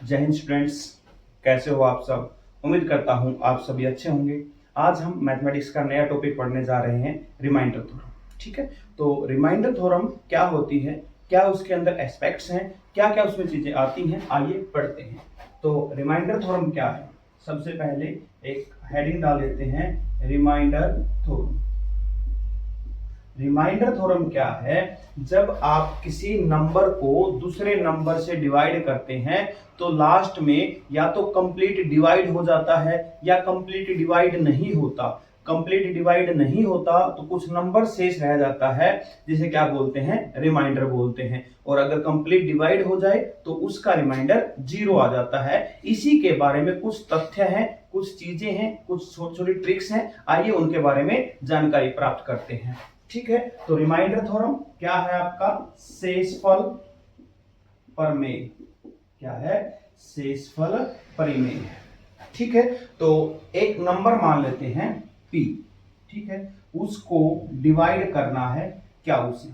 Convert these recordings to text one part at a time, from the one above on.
जय हिंद स्टूडेंट्स, कैसे हो आप सब। उम्मीद करता हूं आप सभी अच्छे होंगे। आज हम मैथमेटिक्स का नया टॉपिक पढ़ने जा रहे हैं, रिमाइंडर थ्योरम। ठीक है, तो रिमाइंडर थ्योरम क्या होती है, क्या उसके अंदर एस्पेक्ट्स हैं, क्या क्या उसमें चीजें आती हैं, आइए पढ़ते हैं। तो रिमाइंडर थ्योरम क्या है, सबसे पहले एक हेडिंग डाल देते हैं, रिमाइंडर थ्योरम। रिमाइंडर थ्योरम क्या है, जब आप किसी नंबर को दूसरे नंबर से डिवाइड करते हैं तो लास्ट में या तो कंप्लीट डिवाइड हो जाता है या कंप्लीट डिवाइड नहीं होता। कंप्लीट डिवाइड नहीं होता तो कुछ नंबर शेष रह जाता है, जिसे क्या बोलते हैं, रिमाइंडर बोलते हैं। और अगर कंप्लीट डिवाइड हो जाए तो उसका रिमाइंडर 0 आ जाता है। इसी के बारे में कुछ तथ्य हैं, कुछ चीजें हैं, कुछ छोटी छोटी ट्रिक्स हैं, आइए उनके बारे में जानकारी प्राप्त करते हैं। ठीक है, तो रिमाइंडर थ्योरम क्या है आपका, शेषफल प्रमेय। क्या है, शेषफल प्रमेय। ठीक है, तो एक नंबर मान लेते हैं p। ठीक है, उसको डिवाइड करना है क्या उसे,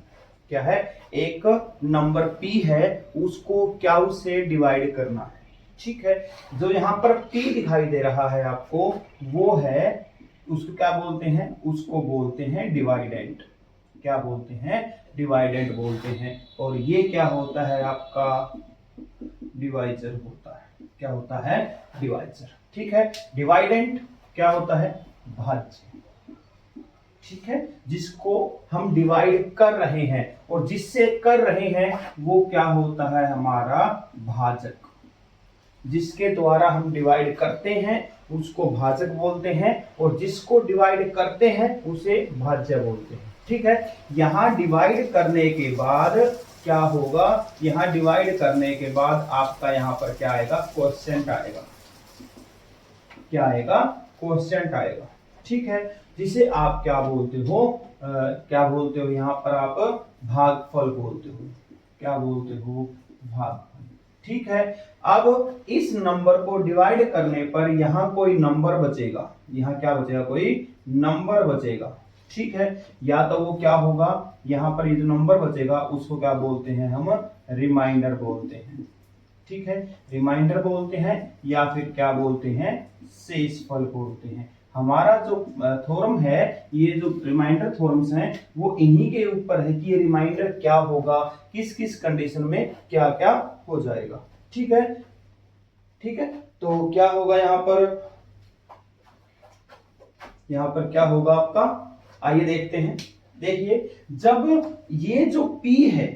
क्या है, एक नंबर p है, उसको क्या उसे डिवाइड करना है। ठीक है, जो यहां पर p दिखाई दे रहा है आपको, वो है, उसको क्या बोलते हैं, उसको बोलते हैं डिवाइडेंट। क्या बोलते हैं, डिवाइडेंट बोलते हैं। और ये क्या होता है आपका, डिवाइजर होता है। क्या होता है, डिवाइजर। ठीक है, डिवाइडेंट क्या होता है, भाज्य। ठीक है, जिसको हम डिवाइड कर रहे हैं और जिससे कर रहे हैं वो क्या होता है, हमारा भाजक। जिसके द्वारा हम डिवाइड करते हैं उसको भाजक बोलते हैं, और जिसको डिवाइड करते हैं उसे भाज्य बोलते हैं। ठीक है, यहां डिवाइड करने के बाद क्या होगा, यहां डिवाइड करने के बाद आपका यहां पर क्या आएगा, क्वोशिएंट आएगा। क्या आएगा, क्वोशिएंट आएगा। ठीक है, जिसे आप क्या बोलते हो, क्या बोलते हो, यहां पर आप भागफल बोलते हो। क्या बोलते हो, भागफल। ठीक है, अब इस नंबर को डिवाइड करने पर यहां कोई नंबर बचेगा, यहां क्या बचेगा, कोई नंबर बचेगा। ठीक है, या तो वो क्या होगा, यहां पर ये जो नंबर बचेगा उसको क्या बोलते हैं, हम रिमाइंडर बोलते हैं। ठीक है, रिमाइंडर बोलते हैं, या फिर क्या बोलते हैं, शेषफल बोलते हैं। हमारा जो थ्योरम है, ये जो रिमाइंडर थ्योरम्स हैं वो इन्हीं के ऊपर है कि ये रिमाइंडर क्या होगा, किस किस कंडीशन में क्या क्या हो जाएगा। ठीक है, ठीक है, तो क्या होगा यहां पर क्या होगा आपका, आइए देखते हैं। देखिए, जब ये जो p है,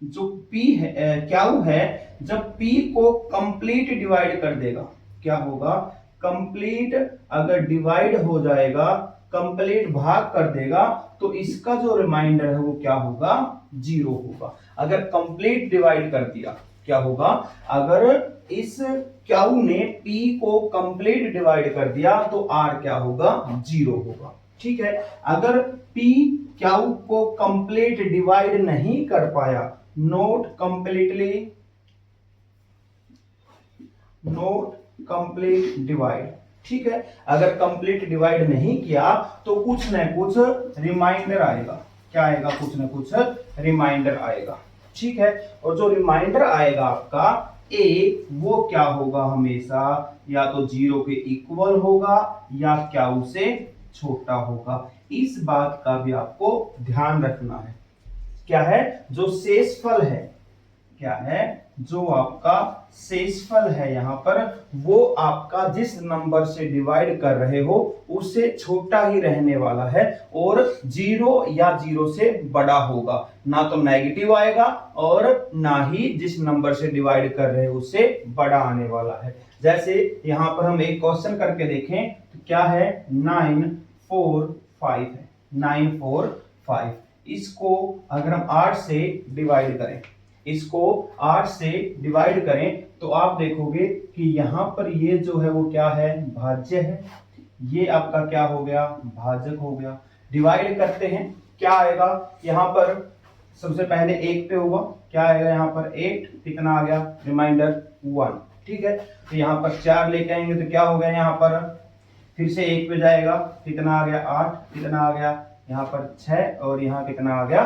जो p है, क्याऊ है, जब p को कंप्लीट डिवाइड कर देगा, क्या होगा, कंप्लीट अगर डिवाइड हो जाएगा, कंप्लीट भाग कर देगा, तो इसका जो रिमाइंडर है वो क्या होगा, 0 होगा। अगर कंप्लीट डिवाइड कर दिया, क्या होगा, अगर इस क्याऊ ने p को कंप्लीट डिवाइड कर दिया तो r क्या होगा, 0 होगा। ठीक है, अगर p क्याऊ को कंप्लीट डिवाइड नहीं कर पाया, नॉट कंप्लीट डिवाइड। ठीक है, अगर कंप्लीट डिवाइड नहीं किया तो कुछ न कुछ रिमाइंडर आएगा। क्या आएगा, कुछ न कुछ रिमाइंडर आएगा। ठीक है, और जो रिमाइंडर आएगा आपका a, वो क्या होगा, हमेशा या तो 0 के इक्वल होगा या क्या उसे छोटा होगा। इस बात का भी आपको ध्यान रखना है। क्या है, जो शेषफल है, क्या है, जो आपका शेषफल है यहां पर, वो आपका जिस नंबर से डिवाइड कर रहे हो उससे छोटा ही रहने वाला है, और 0 या 0 से बड़ा होगा। ना तो नेगेटिव आएगा और ना ही जिस नंबर से डिवाइड कर रहे हो उससे बड़ा आने वाला है। जैसे यहां पर हम एक क्वेश्चन करके देखें तो क्या है, 945 है, 945। इसको अगर हम 8 से डिवाइड करें, इसको 8 से डिवाइड करें तो आप देखोगे कि यहां पर ये जो है वो क्या है, भाज्य है। ये आपका क्या हो गया, भाजक हो गया। डिवाइड करते हैं, क्या आएगा यहां पर, सबसे पहले 1 पे होगा, क्या आएगा यहां पर 8, कितना आ गया, रिमाइंडर 1। ठीक है, तो यहां पर 4 लेके आएंगे तो क्या हो गया, यहां पर फिर से 1 पे जाएगा, कितना आ गया 8, कितना आ गया यहाँ पर 6, और यहाँ कितना आ गया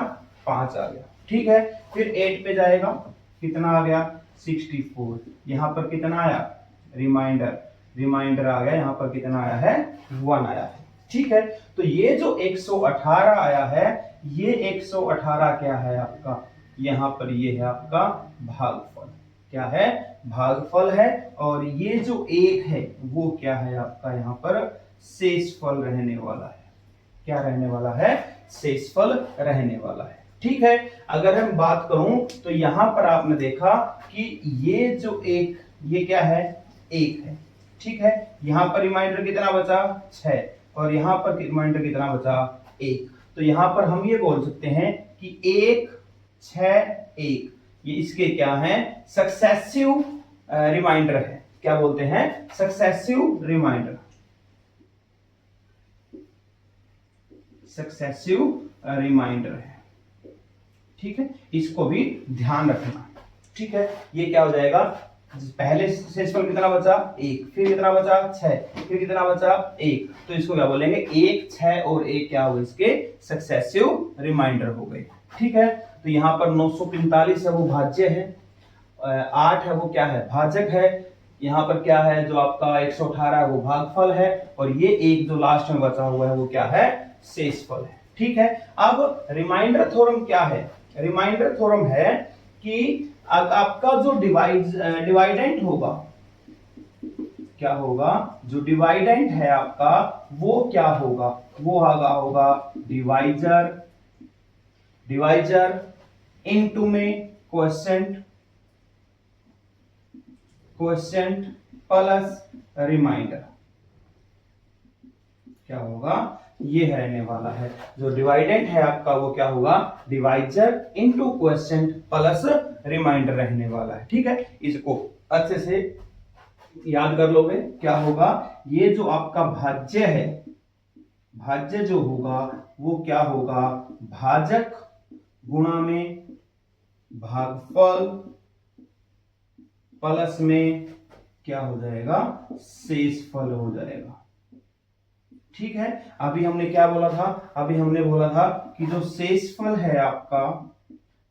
5 आ गया। ठीक है, फिर 8 पे जाएगा, कितना आ गया 64। यहाँ पर कितना आया, रिमाइंडर आ गया, यहाँ पर कितना आया है, 1 आया है। ठीक है, तो ये जो 118 आया है, ये 118 क्या है आपका, यहाँ पर ये है आपका भागफल। क्या है, भागफल है। और ये जो 1 है वो क्या है आपका, यहाँ पर शेषफल रहने वाला है। क्या रहने वाला है, शेषफल रहने वाला है। ठीक है, अगर हम बात करूं तो यहां पर आपने देखा कि ये जो एक, ये क्या है, 1 है। ठीक है, यहां पर रिमाइंडर कितना बचा, 6, और यहां पर रिमाइंडर कितना बचा, 1। तो यहां पर हम ये बोल सकते हैं कि 1 6 1 ये इसके क्या हैं, सक्सेसिव रिमाइंडर है। क्या बोलते हैं, सक्सेसिव रिमाइंडर, सक्सेसिव रिमाइंडर है। ठीक है, इसको भी ध्यान रखना। ठीक है, ये क्या हो जाएगा, पहले शेषफल कितना बचा, 1, फिर कितना बचा, 6, फिर कितना बचा, 1। तो इसको क्या बोलेंगे, 1 6 और 1 क्या हो गए, इसके सक्सेसिव रिमाइंडर हो गए। ठीक है, तो यहाँ पर 945 है वो भाज्य है, 8 है वो क्या है, भाजक है। यहाँ पर क्या है, जो आपका 118 है वो भागफल है, और ये एक जो लास्ट में बचा हुआ है वो क्या है, शेषफल है। ठीक है, अब रिमाइंडर थ्योरम क्या है, रिमाइंडर थ्योरम है कि आपका जो डिवाइडेंट होगा, क्या होगा, जो डिवाइडेंट है आपका वो क्या होगा, वो होगा डिवाइजर इनटू में क्वोशिएंट प्लस रिमाइंडर। क्या होगा, ये रहने वाला है, जो डिवाइडेंट है आपका वो क्या होगा, divisor into quotient plus remainder रहने वाला है। ठीक है, इसको अच्छे से याद कर लोगे। क्या होगा, ये जो आपका भाज्य है, भाज्य जो होगा वो क्या होगा, भाजक गुणा में भागफल प्लस में क्या हो जाएगा, शेषफल हो जाएगा। ठीक है, अभी हमने क्या बोला था, अभी हमने बोला था कि जो शेषफल है आपका,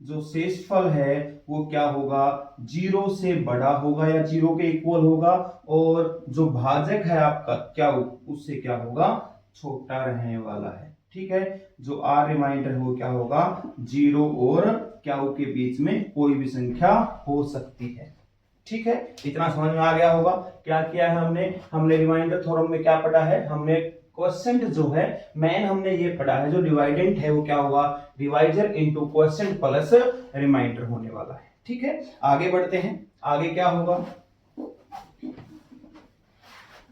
जो शेषफल है वो क्या होगा, 0 से बड़ा होगा या 0 के इक्वल होगा, और जो भाजक है आपका क्या, उससे क्या होगा, छोटा रहने वाला है। ठीक है, जो आर रिमाइंडर हो क्या होगा, 0 और क्या के बीच में कोई भी संख्या हो सकती है। ठीक है, इतना समझ में आ गया होगा। क्या किया है हमने रिमाइंडर थ्योरम में क्या पढ़ा है, हमने क्वोशिएंट जो है मेन हमने ये पढ़ा है, जो डिवाइडेंट है वो क्या होगा, divisor into quotient plus remainder होने वाला है। ठीक है, आगे बढ़ते हैं, आगे क्या होगा,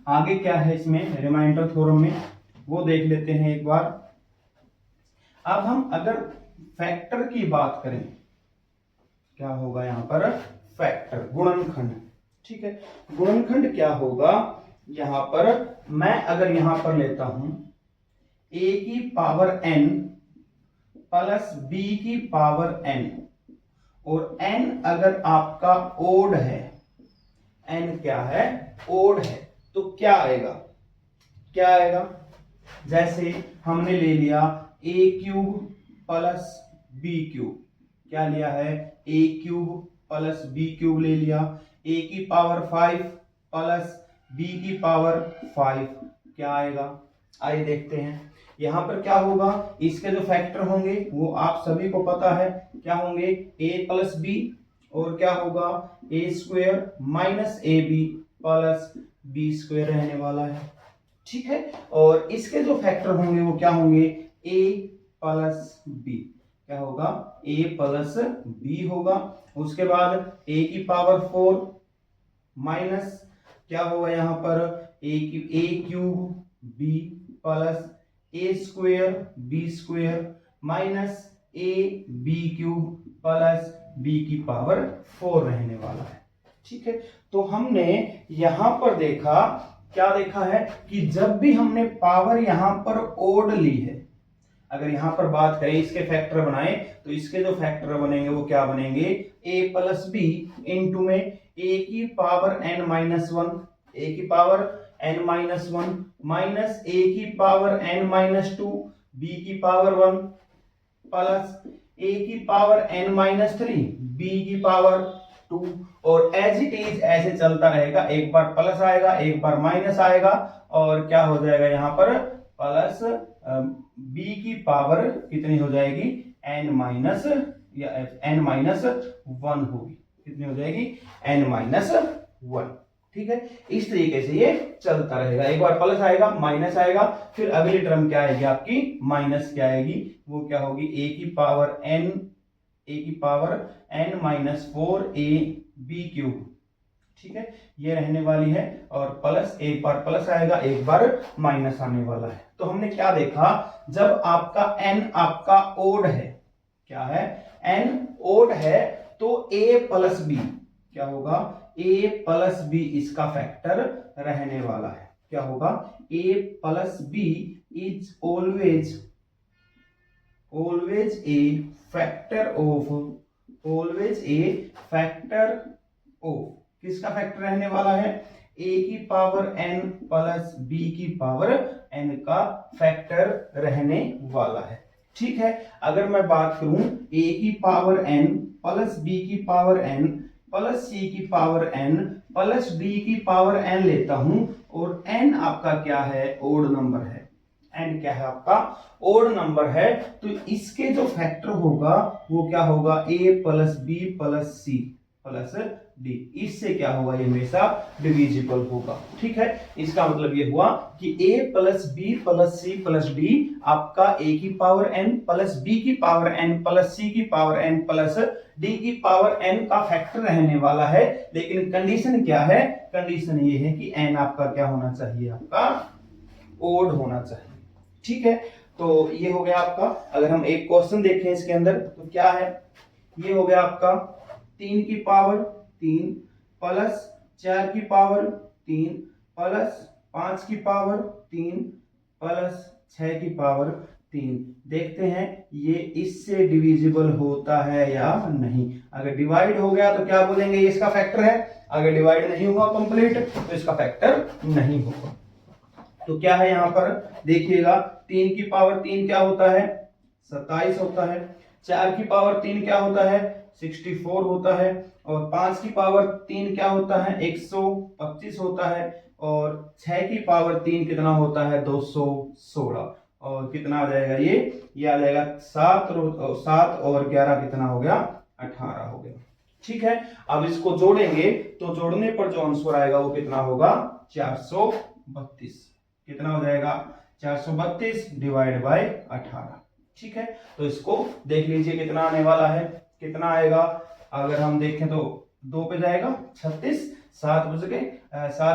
आगे क्या है इसमें रिमाइंडर थ्योरम में, वो देख लेते हैं एक बार। अब हम अगर फैक्टर की बात करें, क्या होगा यहाँ पर, फैक्टर, गुणनखंड। ठीक है, गुणनखंड क्या होगा, यहां पर मैं अगर यहां पर लेता हूं a की पावर n प्लस b की पावर n, और n अगर आपका ओड है, n क्या है, ओड है, तो क्या आएगा, क्या आएगा, जैसे हमने ले लिया a cube plus b cube, क्या लिया है, a cube plus b cube ले लिया, a की पावर 5 प्लस b की पावर 5, क्या आएगा, आइए देखते हैं। यहां पर क्या होगा, इसके जो फैक्टर होंगे वो आप सभी को पता है, क्या होंगे, a प्लस b, और क्या होगा, a square minus ab plus b square रहने वाला है। ठीक है, और इसके जो फैक्टर होंगे वो क्या होंगे, a प्लस b, क्या होगा, a प्लस b होगा। उसके बाद a की पावर 4 माइनस क्या होगा यहाँ पर, a cube b plus a square b square minus a b cube plus b की पावर 4 रहने वाला है। ठीक है, तो हमने यहां पर देखा, क्या देखा है कि जब भी हमने पावर यहां पर ओड ली है, अगर यहां पर बात करें इसके फैक्टर बनाए, तो इसके जो फैक्टर बनेंगे वो क्या बनेंगे, a प्लस बी इंटू में a की पावर n माइनस 1, a की power n minus 1 minus a की पावर n माइनस 2, b की पावर 1 प्लस a की पावर n माइनस 3, b की पावर 2 और एज इट इज ऐसे चलता रहेगा, एक बार प्लस आएगा एक बार माइनस आएगा और क्या हो जाएगा यहाँ पर प्लस b की पावर कितनी हो जाएगी n माइनस या n माइनस 1 होगी, कितनी हो जाएगी n माइनस 1। ठीक है, इस तरीके से ये चलता रहेगा, एक बार प्लस आएगा माइनस आएगा, फिर अगली टर्म क्या आएगी आपकी माइनस क्या आएगी, वो क्या होगी a की power n minus 4a b cube. ठीक है, ये रहने वाली है और प्लस एक बार प्लस आएगा एक बार माइनस आने वाला है। तो हमने क्या देखा, जब आपका n आपका ओड है, क्या है n ओड है, तो a प्लस b क्या होगा, a प्लस b इसका फैक्टर रहने वाला है। क्या होगा, a plus b is always a factor of किसका फैक्टर रहने वाला है, a की पावर n प्लस b की पावर n का फैक्टर रहने वाला है। ठीक है, अगर मैं बात करूं a की पावर n प्लस b की पावर n प्लस c की पावर n प्लस d की पावर n लेता हूं और n आपका क्या है, ओड नंबर है, n क्या है आपका ओड नंबर है, तो इसके जो फैक्टर होगा वो क्या होगा, a plus b plus c plus D, इससे क्या होगा, ये हमेशा डिविजिबल होगा। ठीक है, इसका मतलब ये हुआ कि a plus B plus C plus D आपका a की पावर n प्लस b की पावर n प्लस c की पावर n प्लस d की पावर n का फैक्टर रहने वाला है। लेकिन कंडीशन क्या है, कंडीशन ये है कि n आपका क्या होना चाहिए, आपका ओड होना चाहिए। ठीक है, तो ये हो गया आपका। अगर हम एक क्वेश्चन देखें इसके अंदर तो क्या है, ये हो गया आपका 3 की पावर 3 प्लस 4 की पावर 3 प्लस 5 की पावर 3 प्लस 6 की पावर 3। देखते हैं ये इससे डिविजिबल होता है या नहीं। अगर डिवाइड हो गया तो क्या बोलेंगे, ये इसका फैक्टर है, अगर डिवाइड नहीं हुआ कंप्लीट तो इसका फैक्टर नहीं होगा। तो क्या है यहाँ पर देखिएगा, 3 की पावर 3 क्या होता है, 27 होता है, 4 की पावर 3 क्या होता है, 64 होता है, और 5 की पावर 3 क्या होता है, 125 होता है, और 6 की पावर 3 कितना होता है, 216। और कितना आ जाएगा ये आ जाएगा 7 और 11 कितना हो गया, 18 हो गया। ठीक है, अब इसको जोड़ेंगे तो जोड़ने पर जो आंसर आएगा वो कितना होगा, 432। कितना हो जाएगा, 432 डिवाइड बाय 18। ठीक है, तो इसको देख लीजिए कितना आने वाला है, कितना आएगा। अगर हम देखें तो 2 पे जाएगा 36, 7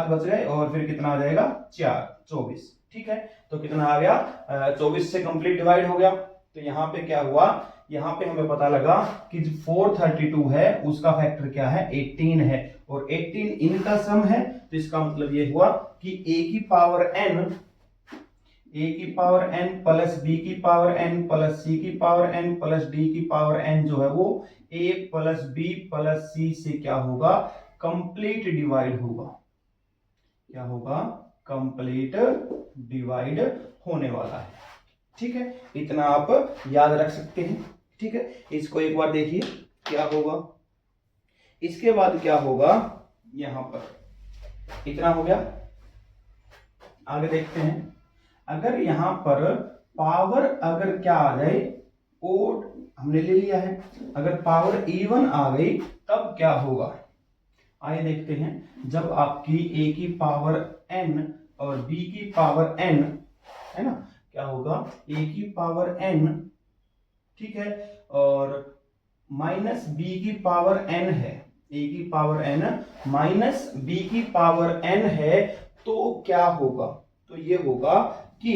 बच गए और फिर कितना आ जाएगा 4, 24। ठीक है, तो कितना आ गया, 24 से कंप्लीट डिवाइड हो गया। तो यहाँ पे क्या हुआ, यहाँ पे हमें पता लगा कि 432 है उसका फैक्टर क्या है, 18 है, और 18 इनका सम है। तो इसका मतलब ये हुआ कि a की पावर n प्लस b की पावर n प्लस c की पावर n प्लस d की पावर n जो है वो a plus b plus c से क्या होगा, कंप्लीट डिवाइड होगा। क्या होगा, कंप्लीट डिवाइड होने वाला है। ठीक है, इतना आप याद रख सकते हैं। ठीक है, इसको एक बार देखिए क्या होगा। इसके बाद क्या होगा, यहां पर इतना हो गया। आगे देखते हैं, अगर यहां पर पावर अगर क्या आ जाए, ओड हमने ले लिया है, अगर पावर इवन आ गई तब क्या होगा, आइए देखते हैं। जब आपकी a की पावर n और b की पावर n है ना, क्या होगा, a की पावर n, ठीक है, और माइनस b की पावर n है, a की पावर n माइनस b की पावर n है, तो क्या होगा, तो ये होगा कि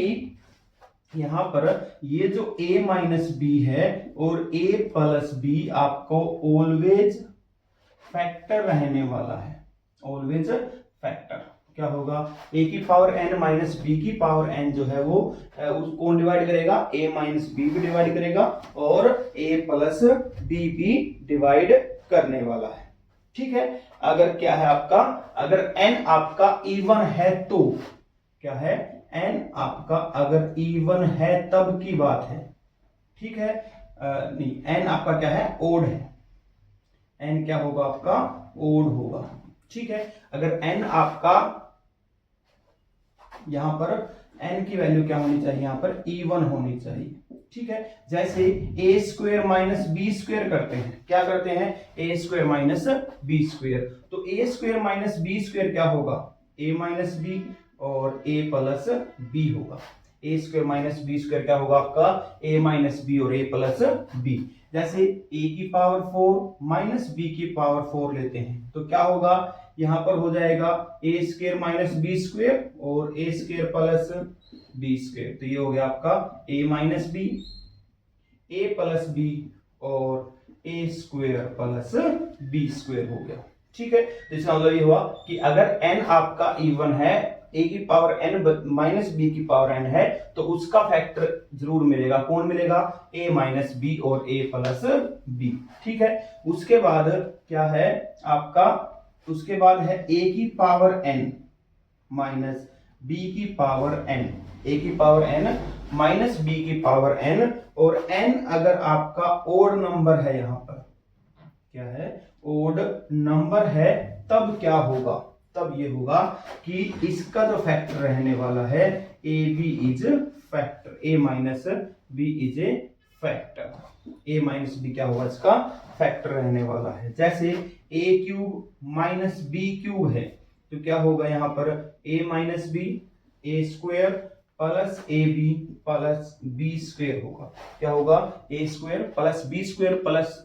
यहां पर ये जो a माइनस बी है और a प्लस बी आपको ऑलवेज फैक्टर रहने वाला है, ऑलवेज फैक्टर। क्या होगा, a की पावर n माइनस बी की पावर n जो है वो कौन डिवाइड करेगा, a माइनस बी भी डिवाइड करेगा और a प्लस बी भी डिवाइड करने वाला है। ठीक है, अगर क्या है आपका, अगर n आपका इवन है तो क्या है, n आपका अगर इवन है तब की बात है। ठीक है, नहीं, n आपका क्या है, ओड है, n क्या होगा आपका ओड होगा। ठीक है, अगर n आपका यहां पर n की वैल्यू क्या होनी चाहिए, यहां पर इवन होनी चाहिए। ठीक है, जैसे a square minus B square करते हैं, क्या करते हैं, a square minus B square, तो a square minus B square क्या होगा, a माइनस बी और a प्लस बी होगा। a square minus B square क्या होगा आपका, a माइनस बी और a प्लस बी। जैसे a की पावर 4 माइनस b की पावर 4 लेते हैं तो क्या होगा, यहां पर हो जाएगा a square minus B square और a square plus B square, तो ये हो गया आपका a minus B, a plus B और a square plus B square हो गया। ठीक है, तो इसका मतलब ये हुआ कि अगर n आपका इवन है, a की पावर n माइनस बी की पावर n है, तो उसका फैक्टर जरूर मिलेगा। कौन मिलेगा, a माइनस बी और a प्लस बी। ठीक है, उसके बाद क्या है आपका, उसके बाद है a की पावर n माइनस b की पावर n, a की पावर n माइनस b की पावर n, और n अगर आपका ओड नंबर है, यहां पर क्या है, ओड नंबर है, तब क्या होगा, तब ये होगा कि इसका जो फैक्टर रहने वाला है A B is factor, A minus B is A factor, A minus B क्या होगा, इसका फैक्टर रहने वाला है। जैसे A cube minus B cube है तो क्या होगा, यहां पर A minus B, A square plus A B plus B square होगा। क्या होगा, A square plus B square plus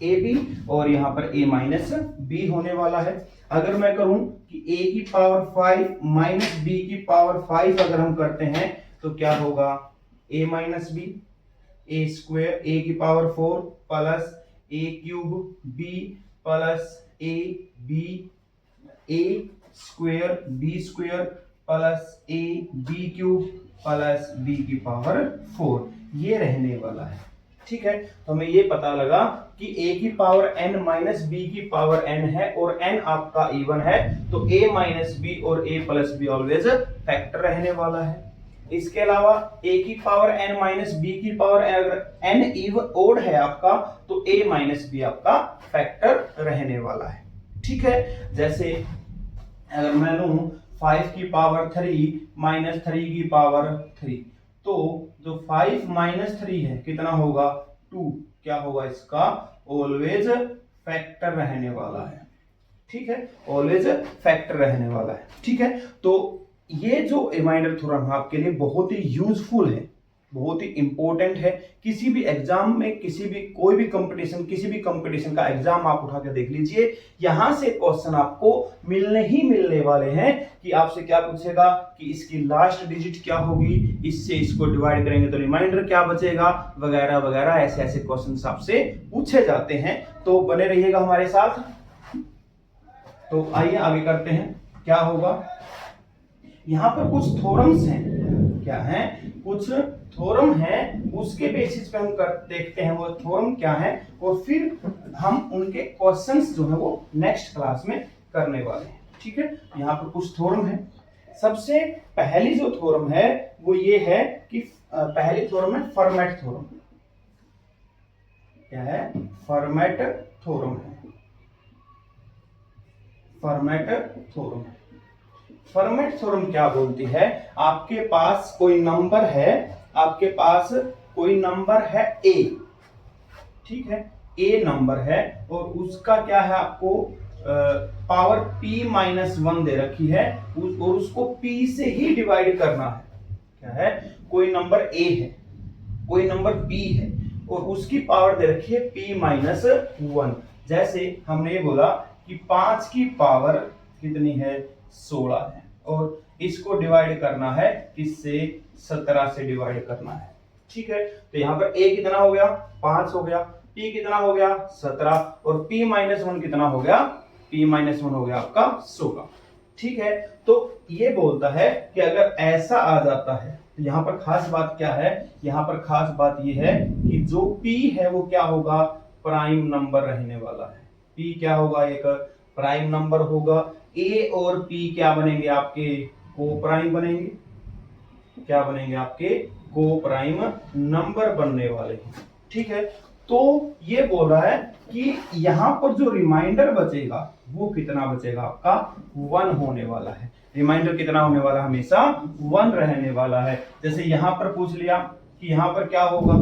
A B, और यहां पर a माइनस बी होने वाला है। अगर मैं करूं कि a की पावर 5 माइनस b की पावर 5 अगर हम करते हैं तो क्या होगा, a minus B, a square, a की power 4 plus a cube b plus a b, a square b square plus a b cube plus b की पावर 4, ये रहने वाला है। ठीक है, तो हमें ये पता लगा कि a की पावर n माइनस b की पावर n है और n आपका इवन है, तो a माइनस b और a plus b always factor रहने वाला है। इसके अलावा a की पावर n माइनस b की पावर अगर n इवन ओड है आपका, तो a माइनस b आपका फैक्टर रहने वाला है। ठीक है, जैसे अगर मैं लूं 5 की पावर 3 माइनस 3 की पावर 3, तो जो 5 माइनस 3 है कितना होगा, 2, क्या होगा इसका, ऑलवेज फैक्टर रहने वाला है। ठीक है, ऑलवेज फैक्टर रहने वाला है। ठीक है, तो ये जो रिमाइंडर थ्योरम आपके लिए बहुत ही यूजफुल है, बहुत ही इंपॉर्टेंट है। किसी भी एग्जाम में, किसी भी कोई भी कंपटीशन, किसी भी कंपटीशन का एग्जाम आप उठा के देख लीजिए, यहां से क्वेश्चन आपको मिलने ही मिलने वाले हैं कि आपसे क्या पूछेगा कि इसकी लास्ट डिजिट क्या होगी, इससे इसको डिवाइड करेंगे तो रिमाइंडर क्या बचेगा, वगैरह वगैरह, ऐसे ऐसे क्वेश्चन आपसे पूछे जाते हैं। तो बने रहिएगा हमारे साथ। तो आइए आगे करते हैं, क्या होगा, यहां पर कुछ थ्योरम्स हैं, क्या है, कुछ थ्योरम है, उसके बेसिस पे हम देखते हैं वो थ्योरम क्या है, और फिर हम उनके क्वेश्चंस जो है वो नेक्स्ट क्लास में करने वाले हैं। ठीक है, यहाँ पर कुछ थ्योरम है। सबसे पहली जो थ्योरम है वो ये है कि पहली थ्योरम है फर्मेट थ्योरम। क्या है, फर्मेट थ्योरम है, फर्मेट थ्योरम। फर्मेट थ्योरम क्या बोलती है, आपके पास कोई नंबर है, आपके पास कोई नंबर है a, ठीक है, a नंबर है, और उसका क्या है, आपको पावर p माइनस 1 दे रखी है, और उसको p से ही डिवाइड करना है। क्या है, कोई नंबर a है, कोई नंबर b है, और उसकी पावर दे रखी है p माइनस 1। जैसे हमने ये बोला कि 5 की पावर कितनी है, 16 है, और इसको डिवाइड करना है, किससे, 17 से डिवाइड करना है। ठीक है, तो यहाँ पर a कितना हो गया, 5 हो गया, p कितना हो गया, 17, और p माइनस 1 कितना हो गया, p माइनस 1 हो गया आपका 16। ठीक है, तो ये बोलता है कि अगर ऐसा आ जाता है, तो यहाँ पर खास बात क्या है, यहाँ पर खास बात ये है कि जो p है वो क्या होगा, प्राइम नंबर रहने वाला है। p क्या होगा, एक प्राइम नंबर होगा। a और p क्या बनेंगे, आपके को प्राइम बनेंगे, क्या बनेंगे, आपके को प्राइम नंबर बनने वाले हैं। ठीक है, तो ये बोल रहा है कि यहां पर जो रिमाइंडर बचेगा वो कितना बचेगा, आपका 1 होने वाला है। रिमाइंडर कितना होने वाला है, हमेशा 1 रहने वाला है। जैसे यहां पर पूछ लिया कि यहां पर क्या होगा,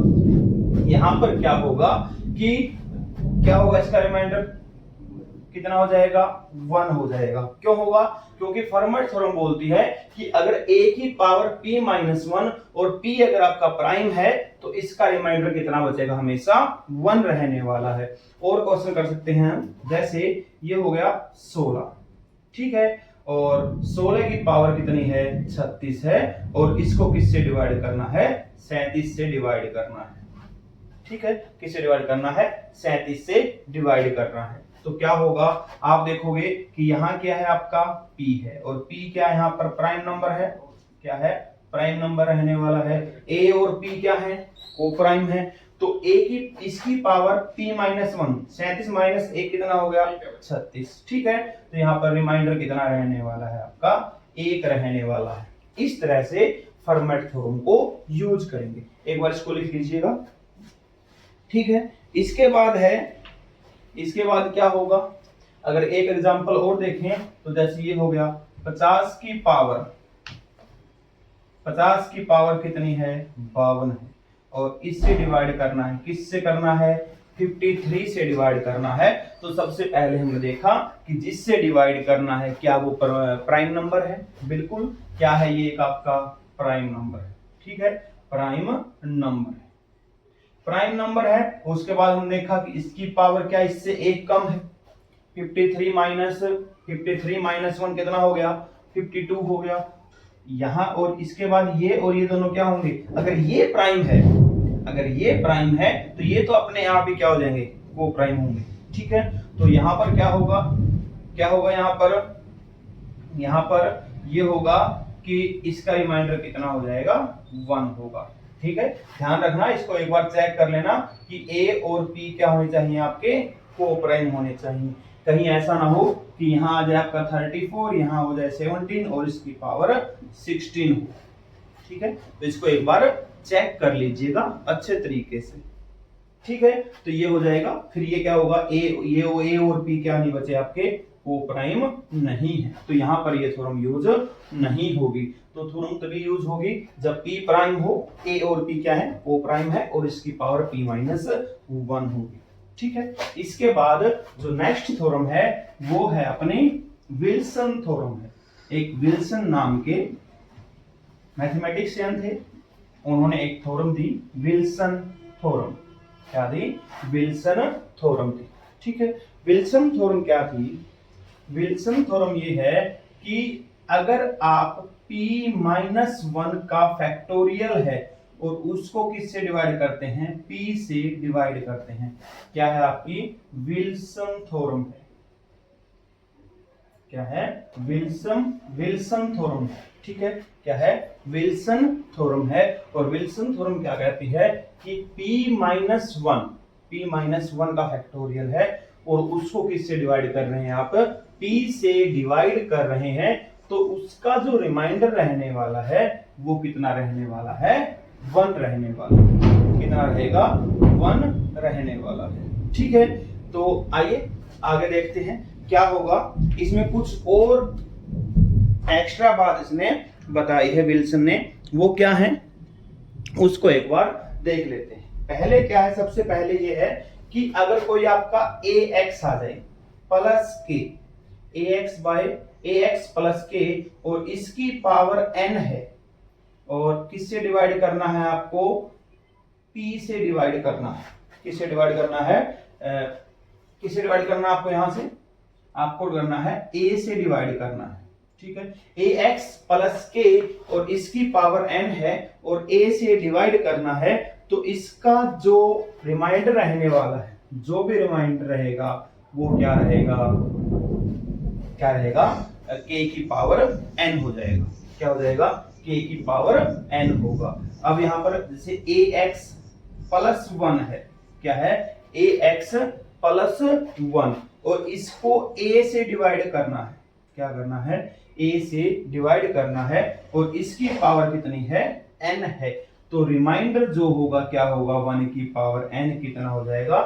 यहां पर क्या होगा कि क्या होगा, इसका रिमाइंडर कितना हो जाएगा, 1 हो जाएगा। क्यों होगा, क्योंकि फर्मेट थ्योरम बोलती है कि अगर a की पावर p माइनस 1 और p अगर आपका प्राइम है तो इसका रिमाइंडर कितना बचेगा, हमेशा 1 रहने वाला है। और क्वेश्चन कर सकते हैं हम, जैसे ये हो गया 16, ठीक है, और 16 की पावर कितनी है, 36 है, और इसको किससे डिवाइड करना है, 37 से डिवाइड करना है। ठीक है, किससे डिवाइड करना है, 37 से डिवाइड करना है। तो क्या होगा, आप देखोगे कि यहाँ क्या है, आपका p है, और p क्या है, यहाँ पर प्राइम नंबर है, क्या है, प्राइम नंबर रहने वाला है। a और p क्या है, को प्राइम है। तो a की इसकी पावर p माइनस 1, 37 माइनस 1 कितना हो गया, 36। ठीक है, तो यहाँ पर रिमाइंडर कितना रहने वाला है, आपका 1 रहने वाला है। इस तरह से फर्मेट थ्योरम को यूज करेंगे। एक बार इसको लिख लीजिएगा, ठीक है। इसके बाद क्या होगा, अगर एक एग्जांपल और देखें तो जैसे ये हो गया 50 की पावर कितनी है, 52 है, और इससे डिवाइड करना है, किससे करना है, 53 से डिवाइड करना है। तो सबसे पहले हमने देखा कि जिससे डिवाइड करना है क्या वो प्राइम नंबर है, बिल्कुल, क्या है, ये एक आपका प्राइम नंबर है। ठीक है, प्राइम नंबर है। उसके बाद हम देखा कि इसकी पावर क्या, इससे एक कम है, 53 माइनस 1 कितना हो गया, 52 हो गया यहां। और इसके बाद ये और ये दोनों क्या होंगे, अगर ये प्राइम है तो ये तो अपने आप ही क्या हो जाएंगे, को प्राइम होंगे। ठीक है, तो यहां पर क्या होगा, यहां पर ये होगा कि इसका रिमाइंडर कितना हो जाएगा, 1 होगा। ठीक है, ध्यान रखना, इसको एक बार चेक कर लेना कि a और p क्या होने चाहिए, आपके को प्राइम होने चाहिए। कहीं ऐसा ना हो कि यहाँ आ जाए आपका 34, यहाँ हो जाए 17 और इसकी पावर 16 हो। ठीक है, तो इसको एक बार चेक कर लीजिएगा अच्छे तरीके से। ठीक है, तो ये हो जाएगा। फिर ये क्या होगा, ये और p क्या नहीं बचे, आपके को प्राइम नहीं है, तो यहाँ पर ये थ्योरम यूज नहीं होगी। तो थ्योरम तभी यूज होगी जब p प्राइम हो, a और p क्या है, को प्राइम है, और इसकी पावर p माइनस 1 होगी। ठीक है, इसके बाद जो नेक्स्ट थ्योरम है वो है अपनी विल्सन थ्योरम है। एक विल्सन नाम के मैथमेटिशियन थे, उन्होंने एक थ्योरम दी, विल्सन थ्योरम। क्या दी, विल्सन थ्योरम थी। ठीक है, विल्सन थ्योरम क्या थी, विल्सन थ्योरम ये है कि अगर आप p माइनस 1 का फैक्टोरियल है और उसको किससे डिवाइड करते हैं, p से डिवाइड करते हैं, क्या है, आपकी विल्सन थ्योरम है। क्या है, विल्सन थ्योरम है। ठीक है, क्या है, विल्सन थ्योरम है। और विल्सन थ्योरम क्या कहती है कि p माइनस 1 का फैक्टोरियल है और उसको किससे डिवाइड कर रहे हैं, आप p से डिवाइड कर रहे हैं, तो उसका जो रिमाइंडर रहने वाला है वो कितना रहने वाला है, 1 रहने वाला है। कितना रहेगा, 1 रहने वाला है। ठीक है, तो आइए आगे देखते हैं क्या होगा। इसमें कुछ और एक्स्ट्रा बात इसने बताई है विल्सन ने, वो क्या है उसको एक बार देख लेते हैं। पहले क्या है, सबसे पहले ये है कि अगर कोई आपका ax आ जाए प्लस के, ax प्लस के, और इसकी पावर n है, और किससे डिवाइड करना है, आपको p से डिवाइड करना है। किससे डिवाइड करना है, किससे डिवाइड करना है, आपको यहां से आपको करना है a से डिवाइड करना है। ठीक है, ax प्लस के और इसकी पावर n है और a से डिवाइड करना है, तो इसका जो रिमाइंडर रहने वाला है, जो भी रिमाइंडर रहेगा वो क्या रहेगा, k की पावर n हो जाएगा। क्या हो जाएगा, k की पावर n होगा। अब यहाँ पर जैसे ax प्लस 1 है, क्या है, ax प्लस 1, और इसको a से डिवाइड करना है। क्या करना है, a से डिवाइड करना है, और इसकी पावर कितनी है, n है। तो रिमाइंडर जो होगा क्या होगा, 1 की पावर n कितना हो जाएगा,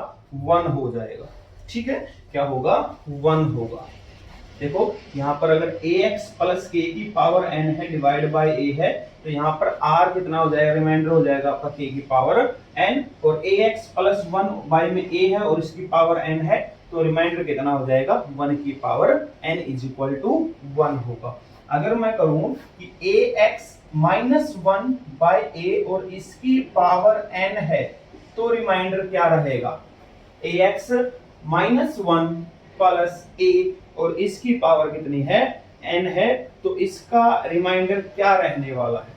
1 हो जाएगा। ठीक है, क्या होगा, 1 होगा। देखो यहाँ पर अगर ax प्लस k की पावर n है डिवाइड बाय a है, तो यहाँ पर r कितना हो जाएगा, रिमाइंडर हो जाएगा आपका k की पावर n, और ax प्लस 1 बाय में a है और इसकी पावर n है, तो रिमाइंडर कितना हो जाएगा, 1 की power n is equal to 1 होगा। अगर मैं कहूं कि ax माइनस 1 बाय a और इसकी पावर n है, तो रिमाइंडर क्या रहेगा, ax माइनस 1 प्लस a और इसकी पावर कितनी है, n है, तो इसका रिमाइंडर क्या रहने वाला है।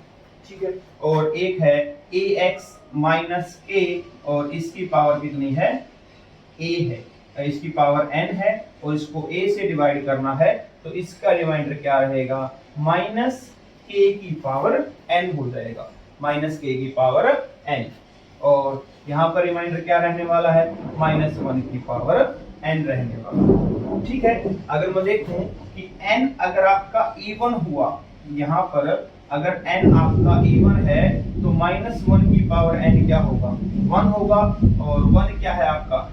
ठीक है, और एक है ax माइनस a और इसकी पावर कितनी है, a है, इसकी पावर n है और इसको a से डिवाइड करना है, तो इसका रिमाइंडर क्या रहेगा, माइनस k की पावर n हो जाएगा, माइनस k की पावर n। और यहाँ पर रिमाइंडर क्या रहने वाला है, माइनस 1 की पावर n रहने वाला। ठीक है, अगर मैं देखूं कि n अगर आपका इवन हुआ, यहाँ पर अगर n आपका इवन है तो माइनस 1 की पावर n क्या होगा, 1 होगा, और 1 क्या है आपका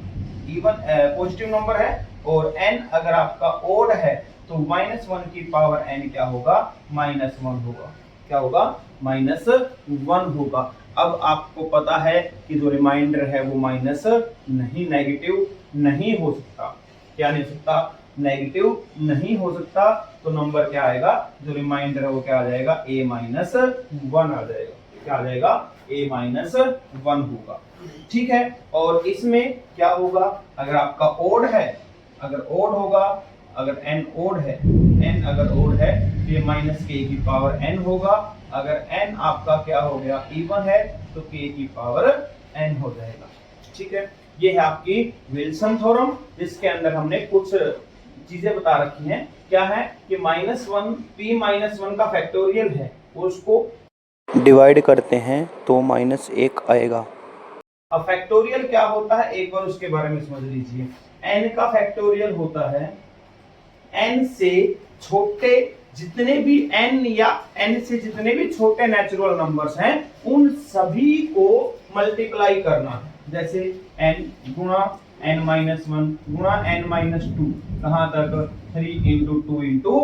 इवन पॉजिटिव नंबर है, और n अगर आपका ओड है तो माइनस 1 की पावर n क्या होगा, माइनस 1 होगा। क्या होगा, माइनस 1 होगा। अब आपको पता है कि जो रिमाइंडर है वो माइनस नहीं, नेगेटिव नहीं हो सकता। क्या नहीं हो सकता, नेगेटिव नहीं हो सकता, तो नंबर क्या आएगा, जो रिमाइंडर है वो क्या आ जाएगा, a माइनस 1 आ जाएगा। क्या आ जाएगा, a माइनस 1 होगा। ठीक है, और इसमें क्या होगा, अगर आपका ओड है, अगर ओड होगा, अगर n ओड है, n अगर ओड है तो ये माइनस k की पावर n होगा। अगर n आपका क्या हो गया, इवन है, तो k की पावर n हो जाएगा। ठीक है, ये है आपकी विल्सन थ्योरम, जिसके अंदर हमने कुछ चीजें बता रखी हैं। क्या है कि -1 p-1 का फैक्टोरियल है, उसको डिवाइड करते हैं तो -1 आएगा। अब फैक्टोरियल क्या होता है, एक बार उसके बारे में समझ लीजिए। n का फैक्टोरियल होता है n से छोटे जितने भी n या n से जितने भी छोटे नेचुरल नंबर्स हैं, उन सभी को मल्टीप्लाई करना है। जैसे n गुणा n-1 गुणा n-2, कहां तक, 3 इंटू 2 इंटू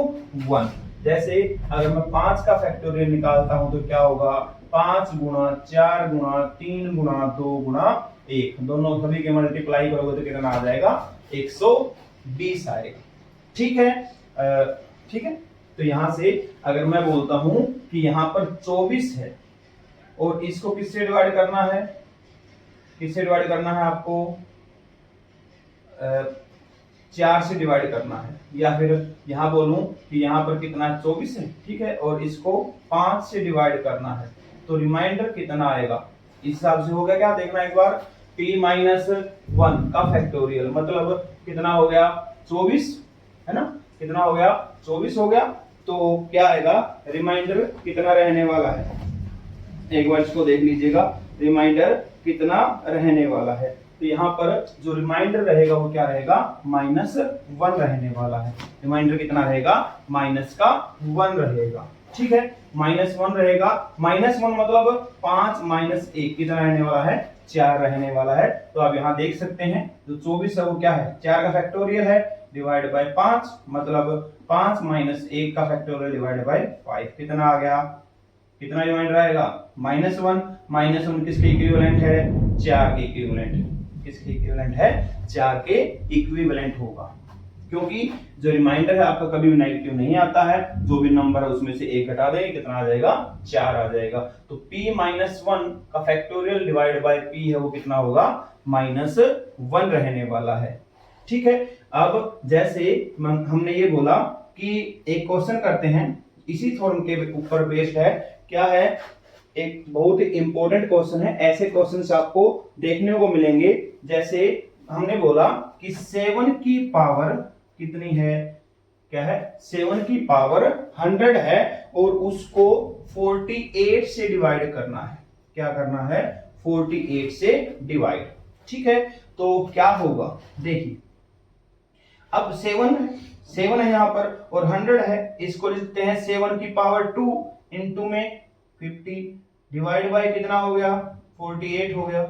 1। जैसे अगर मैं 5 का फैक्टोरियल निकालता हूं तो क्या होगा, 5 गुणा 4 गुणा 3 गुणा 2 गुणा 1, दोनों सभी के मल्टीप्लाई करोगे तो कितना आ जाएगा, 120 आएगा। ठीक है, ठीक है, तो यहां से अगर मैं बोलता हूं कि यहां पर 24 है और इसको किससे डिवाइड करना है, किससे डिवाइड करना है आपको, 4 से डिवाइड करना है, या फिर यहां बोलूं कि यहां पर कितना 24 है, ठीक है, और इसको 5 से डिवाइड करना है, तो रिमाइंडर कितना आएगा, इस हिसाब से होगा। क्या देखना एक बार, p-1 का फैक्टोरियल मतलब कितना हो गया, 24 है ना, कितना हो गया, 24 हो गया, तो क्या आएगा, रिमाइंडर कितना रहने वाला है, एक बार इसको देख लीजिएगा, रिमाइंडर कितना रहने वाला है। तो यहाँ पर जो रिमाइंडर रहेगा वो क्या रहेगा, -1 रहने वाला है। रिमाइंडर कितना रहेगा, -1 रहेगा। ठीक है, -1 रहेगा, -1 मतलब 5 - 1 कितना रहने वाला है, 4 रहने वाला है। तो आप यहाँ देख सकते हैं जो 24 है वो क्या है, 4 का फैक्टोरियल है, डिवाइड बाय 5, मतलब 5 - 1 का फैक्टोरियल डिवाइड बाय 5, कितना आ गया, कितना रिमाइंडर आएगा, -1। -1 किसके इक्विवेलेंट है, 4 के इक्विवेलेंट, किसके इक्विवेलेंट है, 4 के इक्विवेलेंट होगा, क्योंकि जो रिमाइंडर है आपका कभी भी नेगेटिव नहीं आता है, जो भी नंबर है उसमें से 1 घटा देंगे, कितना आ जाएगा, 4 आ जाएगा। तो p-1 का फैक्टोरियल डिवाइड बाय p है वो कितना होगा, -1 रहने वाला है। ठीक है, अब जैसे हमने ये बोला कि एक क्वेश्चन करते हैं, इसी थ्योरम के ऊपर बेस्ड है। क्या है, एक बहुत ही इंपॉर्टेंट क्वेश्चन है, ऐसे क्वेश्चंस आपको देखने को मिलेंगे। जैसे हमने बोला कि 7 की पावर कितनी है, क्या है, 7 की पावर 100 है और उसको 48 से डिवाइड करना है। क्या करना है, 48 से डिवाइड। ठीक है, तो क्या होगा, देखिए अब 7 है यहाँ पर और 100 है, इसको लिखते हैं 7 की पावर 2 इंटू में 50 डिवाइड बाय कितना हो गया 48 हो गया।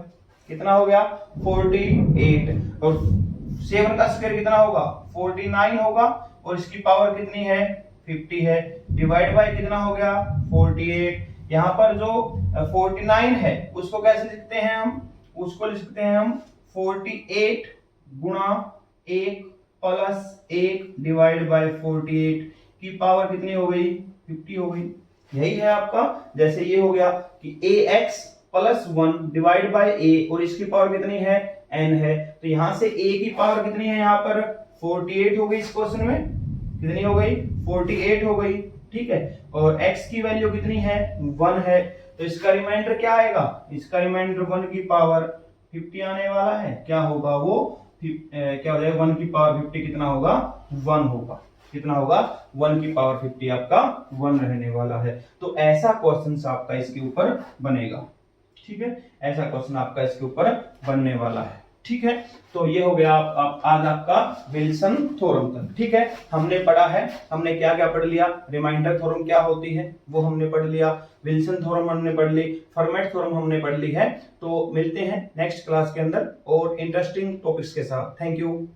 कितना हो गया 48। और 7 का स्क्वायर कितना होगा 49 होगा और इसकी पावर कितनी है 50 है। डिवाइड बाय कितना हो गया 48। यहाँ पर जो 49 है उसको कैसे लिखते हैं हम, उसको लिखते हैं हम 48 गुणा 1 प्लस 1 डिवाइड बाय 48 की पावर कितनी हो गई 50 हो गई। यही है आपका, जैसे ये हो गया कि ax plus 1 divide by a और इसकी पावर कितनी है n है, तो यहां से a की पावर कितनी है यहाँ पर 48 हो गई। इस क्वेश्चन में कितनी हो गई 48 हो गई, ठीक है। और x की वैल्यू कितनी है 1 है, तो इसका रिमाइंडर क्या आएगा, इसका रिमाइंडर 1 की पावर 50 आने वाला है। क्या होगा वो क्या हो जाएगा 1 की पावर 50 कितना होगा 1 होगा। कितना होगा 1 की पावर 50 आपका 1 रहने वाला है। तो ऐसा क्वेश्चन आपका इसके ऊपर बनेगा, ठीक है। ऐसा क्वेश्चन आपका इसके ऊपर बनने वाला है, ठीक है। तो ये हो गया आज आपका विल्सन थ्योरम तक, ठीक है। हमने पढ़ा है, हमने क्या क्या पढ़ लिया, रिमाइंडर थ्योरम क्या होती है वो हमने पढ़ लिया, विल्सन थ्योरम हमने पढ़ ली, फर्मेट थ्योरम हमने पढ़ ली है। तो मिलते हैं नेक्स्ट क्लास के अंदर और इंटरेस्टिंग टॉपिक्स के साथ। Thank you.